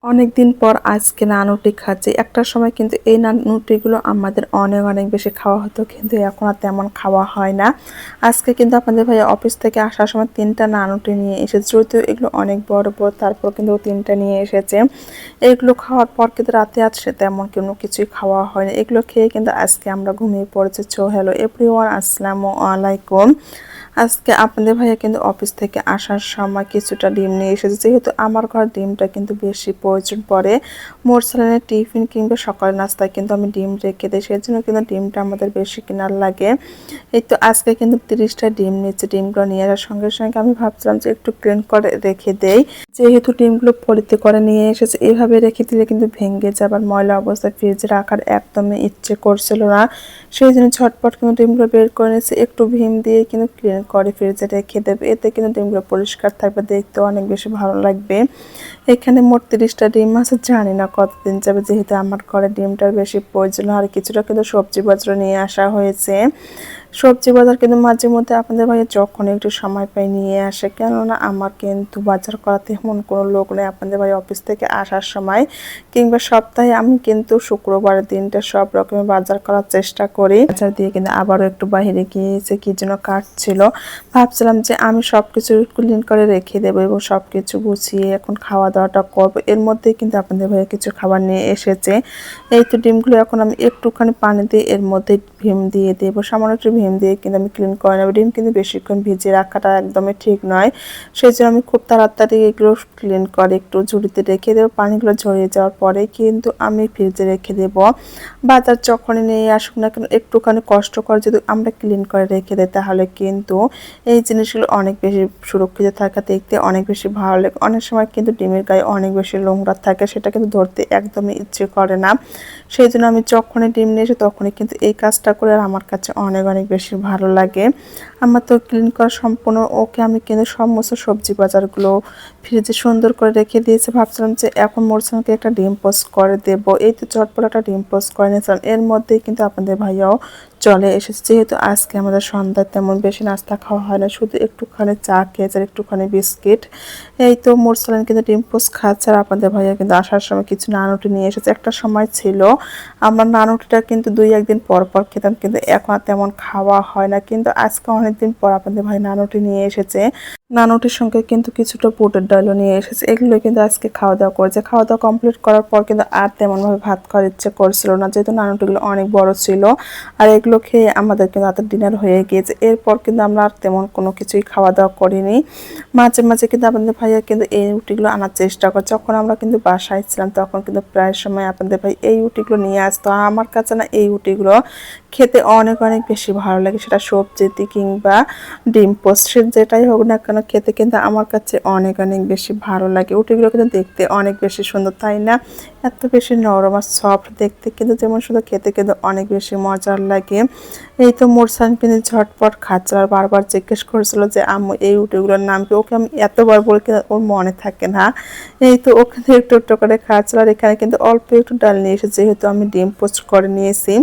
অনেকদিন পর আজকে নানুটি খাচ্ছি। একটা সময় কিন্তু এই নানুটিগুলো আমাদের অনেক অনেক বেশি খাওয়া হতো, কিন্তু এখন আর তেমন খাওয়া হয় না। আজকে কিন্তু আপনাদের ভাইয়া অফিস থেকে আসার সময় 3টা নানুটি নিয়ে এসেছে, যদিও এগুলো অনেক বড় বড়, তারপর কিন্তু 3টা নিয়ে এসেছে। এগুলো খাওয়ার পর কিন্তু রাতে আসছে তেমন কোনো কিছুই খাওয়া হয়নি। এগুলো খেয়ে কিন্তু আজকে আমরা ঘুমিয়ে পড়েছি। হ্যালো এভরিওয়ান, আসসালামু আলাইকুম। আজকে আপনাদের ভাইয়া কিন্তু অফিস থেকে আসার সময় কিছুটা ডিম নিয়ে এসেছে, যেহেতু আমার ঘর ডিমটা কিন্তু বেশি প্রয়োজন পড়ে। মোরসালানের টিফিন কিংবা সকালের নাস্তায় কিন্তু আমি ডিম রেখে দিই, সেই জন্য কিন্তু ডিমটা আমাদের বেশি কেনার লাগে। এই তো আজকে কিন্তু 30টা ডিম নিচ্ছে। ডিমগুলো নিয়ে আসার সঙ্গে সঙ্গে আমি ভাবছিলাম যে একটু ক্লিন করে রেখে দেই, যেহেতু ডিমগুলো পলিতে করে নিয়ে এসেছে। এইভাবে রেখে দিলে কিন্তু ভেঙে যাবার, ময়লা অবস্থায় ফ্রিজে রাখার একদমই ইচ্ছে করছিল না। সেই জন্য ঝটপট কিন্তু ডিমগুলো বের করে নিয়েছে, একটু ভীম দিয়ে কিন্তু ক্লিন করে ফ্রিজে রেখে দেবে। এতে কিন্তু ডিমগুলো পরিষ্কার থাকবে, দেখতে অনেক বেশি ভালো লাগবে। এখানে মোট 30টা ডিম আছে, জানি না কতদিন যাবে, যেহেতু আমার ঘরে ডিমটার বেশি প্রয়োজন। আর কিছুটা কিন্তু সবজি বাজার নিয়ে আসা হয়েছে। সবজি বাজার কিন্তু মাঝে মধ্যে আপনাদের ভাইয়া যখন একটু সময় পাই নিয়ে আসে, কেননা আমার কিন্তু বাজার করাতে এমন কোনো লোক নেই। আপনাদের ভাই অফিস থেকে আসার সময় কিংবা সপ্তাহে আমি কিন্তু শুক্রবারের দিনটা সব রকমের বাজার করার চেষ্টা করি। বাজার দিয়ে কিন্তু আবারও একটু বাইরে গিয়েছে, কি যেন কাটছিল। ভাবছিলাম যে আমি সবকিছু ক্লিন করে রেখে দেবো এবং সবকিছু গুছিয়ে এখন খাওয়া দাওয়াটা করবো। এর মধ্যে কিন্তু আপনাদের ভাইয়া কিছু খাবার নিয়ে এসেছে। এই তো ডিমগুলো এখন আমি একটুখানি পানি দিয়ে এর মধ্যে ভীম দিয়ে দেবো, সামান্য একটু ভীম দিয়ে কিন্তু আমি ক্লিন করে নেবো। ডিম কিন্তু বেশিক্ষণ ভিজিয়ে রাখাটা একদমই ঠিক নয়, সেই জন্য আমি খুব তাড়াতাড়ি এগুলো ক্লিন করে একটু ঝুড়িতে রেখে দেবো। পানিগুলো ঝরিয়ে যাওয়ার পরে কিন্তু আমি ফ্রিজে রেখে দেবো। বাজার যখনই নিয়ে আসুক না কেন একটুখানি কষ্ট করে যদি আমরা ক্লিন করে রেখে দিই, তাহলে কিন্তু এই জিনিসগুলো অনেক বেশি সুরক্ষিত থাকে, দেখতে অনেক বেশি ভালো লাগে। অনেক সময় কিন্তু ডিমের গায়ে অনেক বেশি নোংরা থাকে, সেটা কিন্তু ধরতে একদমই ইচ্ছে করে না। সেই জন্য আমি যখনই ডিম নিয়ে এসে তখনই কিন্তু এই কাজটা করে, আর আমার কাছে অনেক অনেক বেশি ভালো লাগে। আমার তো ক্লিন করা সম্পূর্ণ ওকে। আমি কিন্তু সমস্ত সবজি বাজারগুলো ফ্রিজে সুন্দর করে রেখে দিয়েছি। ভাবছিলাম যে এখন মোরসানকে একটা ডিম পোস্ট করে দেবো। এই তো চটপট একটা ডিম পোস্ট করে নিয়েছিলাম। এর মধ্যেই কিন্তু আপনাদের ভাইয়াও চলে এসেছে, যেহেতু আজকে আমাদের সন্ধ্যায় তেমন বেশি নাস্তা খাওয়া হয় না, শুধু একটুখানি চা খেয়েছে আর একটুখানি বিস্কিট। এই তো মোরসালান কিন্তু ডিম পোস্ট খাচ্ছে, আর আপনাদের ভাইয়া কিন্তু আসার সময় কিছু নানুটি নিয়ে এসেছে। একটা সময় ছিল আমার নানুটিটা কিন্তু 2-1 দিন পর পর খেতাম, কিন্তু এখন আর তেমন খাওয়া হয় না। কিন্তু আজকে অনেকদিন পর আপনাদের ভাই নানুটি নিয়ে এসেছে। নানুটির সঙ্গে কিন্তু কিছুটা বুটের ডালও নিয়ে এসেছে। এগুলো কিন্তু আজকে খাওয়া দাওয়া করেছে। খাওয়া দাওয়া কমপ্লিট করার পর কিন্তু আর তেমনভাবে ভাত খাওয়ার ইচ্ছে করছিল না, যেহেতু নানুটিগুলো অনেক বড় ছিল। আর এগুলো খেয়ে আমাদের কিন্তু রাতের ডিনার হয়ে গিয়েছে। এরপর কিন্তু আমরা আর তেমন কোনো কিছুই খাওয়া দাওয়া করিনি। মাঝে মাঝে কিন্তু আপনাদের ভাইয়া কিন্তু এই রুটিগুলো আনার চেষ্টা করে। যখন আমরা কিন্তু বাসায় ছিলাম তখন কিন্তু প্রায় সময় আপনাদের ভাই এই রুটিগুলো নিয়ে আসতো। আর আমার কাছে না এই রুটিগুলো খেতে অনেক অনেক বেশি ভালো লাগে, সেটা সবজিতে কিংবা ডিম পোস্ট যেটাই হোক না কেন, খেতে কিন্তু আমার কাছে অনেক অনেক বেশি ভালো লাগে। রুটিগুলো কিন্তু দেখতে অনেক বেশি সুন্দর, তাই না? এত বেশি নরম আর সফট দেখতে, কিন্তু যেমন শুধু খেতে কিন্তু অনেক বেশি মজার লাগে। এই তো মোরসান কিন্তু ঝটপট খাচ্ছে, আর বারবার জিজ্ঞেস করেছিল যে আম্মু এই রুটিগুলোর নাম কি। ওকে আমি এতবার বলে কিন্তু ওর মনে থাকে না। এই তো ওখানে একটু একটু করে খাচ্ছিল। আর এখানে কিন্তু অল্প একটু ডাল নিয়ে এসেছে, যেহেতু আমি ডিম পোস্ট করে নিয়েছি।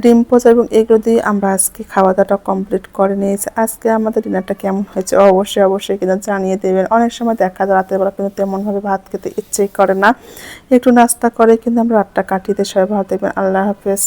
ডিম পোস্ট এবং এগুলো দিয়ে আমরা আজকে খাওয়া দাওয়াটা কমপ্লিট করে নিয়েছি। আজকে আমাদের ডিনারটা কেমন হয়েছে অবশ্যই অবশ্যই কিন্তু জানিয়ে দেবেন। অনেক সময় দেখা যায় রাতের বেলা কিন্তু তেমনভাবে ভাত খেতে ইচ্ছেই করে না, একটু নাস্তা করে কিন্তু আমরা রাতটা কাটিয়ে দিই। সবাই ভালো থাকবেন। আল্লাহ হাফেজ।